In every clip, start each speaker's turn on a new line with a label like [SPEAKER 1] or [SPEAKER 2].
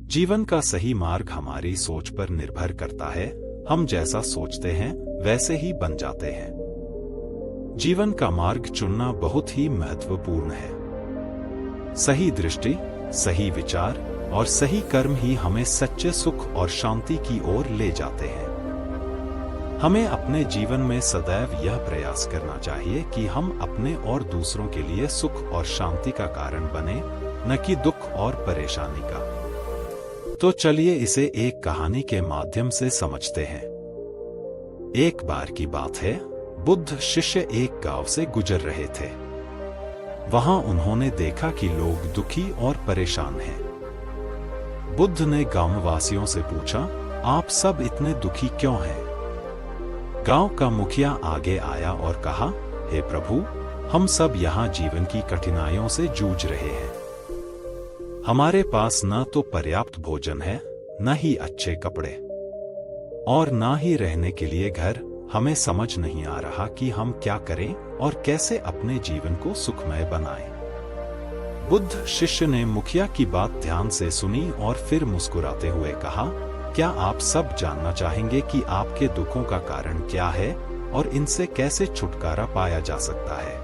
[SPEAKER 1] जीवन का सही मार्ग हमारी सोच पर निर्भर करता है। हम जैसा सोचते हैं वैसे ही बन जाते हैं। जीवन का मार्ग चुनना बहुत ही महत्वपूर्ण है। सही दृष्टि, सही विचार और सही कर्म ही हमें सच्चे सुख और शांति की ओर ले जाते हैं। हमें अपने जीवन में सदैव यह प्रयास करना चाहिए कि हम अपने और दूसरों के लिए सुख और शांति का कारण बने, न कि दुख और परेशानी का। तो चलिए इसे एक कहानी के माध्यम से समझते हैं। एक बार की बात है, बुद्ध शिष्य एक गांव से गुजर रहे थे। वहां उन्होंने देखा कि लोग दुखी और परेशान हैं। बुद्ध ने गांववासियों से पूछा, आप सब इतने दुखी क्यों हैं? गांव का मुखिया आगे आया और कहा, हे प्रभु, हम सब यहाँ जीवन की कठिनाइयों से जूझ रहे हैं। हमारे पास न तो पर्याप्त भोजन है, न ही अच्छे कपड़े और न ही रहने के लिए घर। हमें समझ नहीं आ रहा कि हम क्या करें और कैसे अपने जीवन को सुखमय बनाएं। बुद्ध शिष्य ने मुखिया की बात ध्यान से सुनी और फिर मुस्कुराते हुए कहा, क्या आप सब जानना चाहेंगे कि आपके दुखों का कारण क्या है और इनसे कैसे छुटकारा पाया जा सकता है?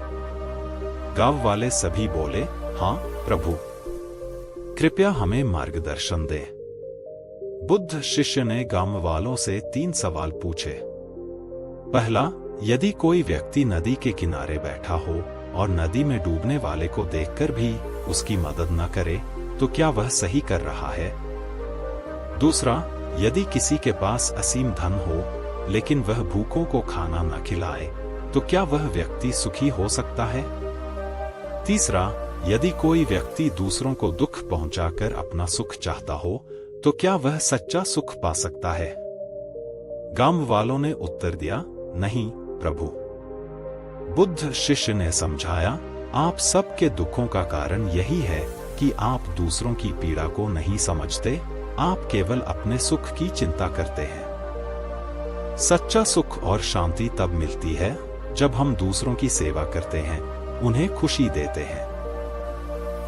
[SPEAKER 1] गांव वाले सभी बोले, हाँ प्रभु, कृपया हमें मार्गदर्शन दें। बुद्ध शिष्य ने गांव वालों से 3 सवाल पूछे। पहला, यदि कोई व्यक्ति नदी के किनारे बैठा हो और नदी में डूबने वाले को देखकर भी उसकी मदद न करे, तो क्या वह सही कर रहा है? दूसरा, यदि किसी के पास असीम धन हो लेकिन वह भूखों को खाना न खिलाए, तो क्या वह व्यक्ति सुखी हो सकता है? तीसरा, यदि कोई व्यक्ति दूसरों को दुख पहुंचाकर अपना सुख चाहता हो, तो क्या वह सच्चा सुख पा सकता है? गांव वालों ने उत्तर दिया, नहीं प्रभु। बुद्ध शिष्य ने समझाया, आप सबके दुखों का कारण यही है कि आप दूसरों की पीड़ा को नहीं समझते, आप केवल अपने सुख की चिंता करते हैं। सच्चा सुख और शांति तब मिलती है जब हम दूसरों की सेवा करते हैं, उन्हें खुशी देते हैं।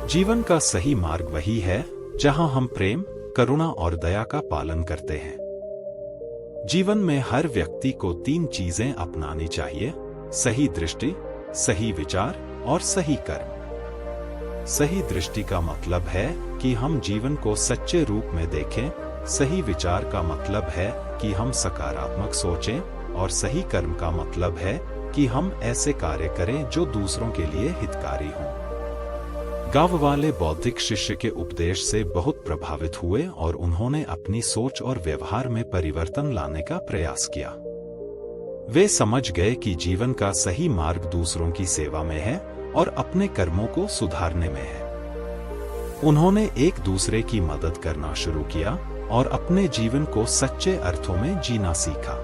[SPEAKER 1] जीवन का सही मार्ग वही है जहां हम प्रेम, करुणा और दया का पालन करते हैं। जीवन में हर व्यक्ति को 3 चीजें अपनानी चाहिए: सही दृष्टि, सही विचार और सही कर्म। सही दृष्टि का मतलब है कि हम जीवन को सच्चे रूप में देखें। सही विचार का मतलब है कि हम सकारात्मक सोचें और सही कर्म का मतलब है कि हम ऐसे कार्य करें जो दूसरों के लिए हितकारी हों। गांव वाले बौद्धिक शिष्य के उपदेश से बहुत प्रभावित हुए और उन्होंने अपनी सोच और व्यवहार में परिवर्तन लाने का प्रयास किया। वे समझ गए कि जीवन का सही मार्ग दूसरों की सेवा में है और अपने कर्मों को सुधारने में है। उन्होंने एक दूसरे की मदद करना शुरू किया और अपने जीवन को सच्चे अर्थों में जीना सीखा।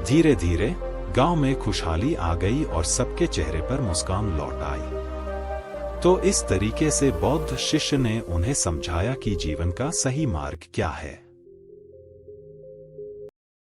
[SPEAKER 1] धीरे धीरे गांव में खुशहाली आ गई और सबके चेहरे पर मुस्कान लौट आई। तो इस तरीके से बौद्ध शिष्य ने उन्हें समझाया कि जीवन का सही मार्ग क्या है।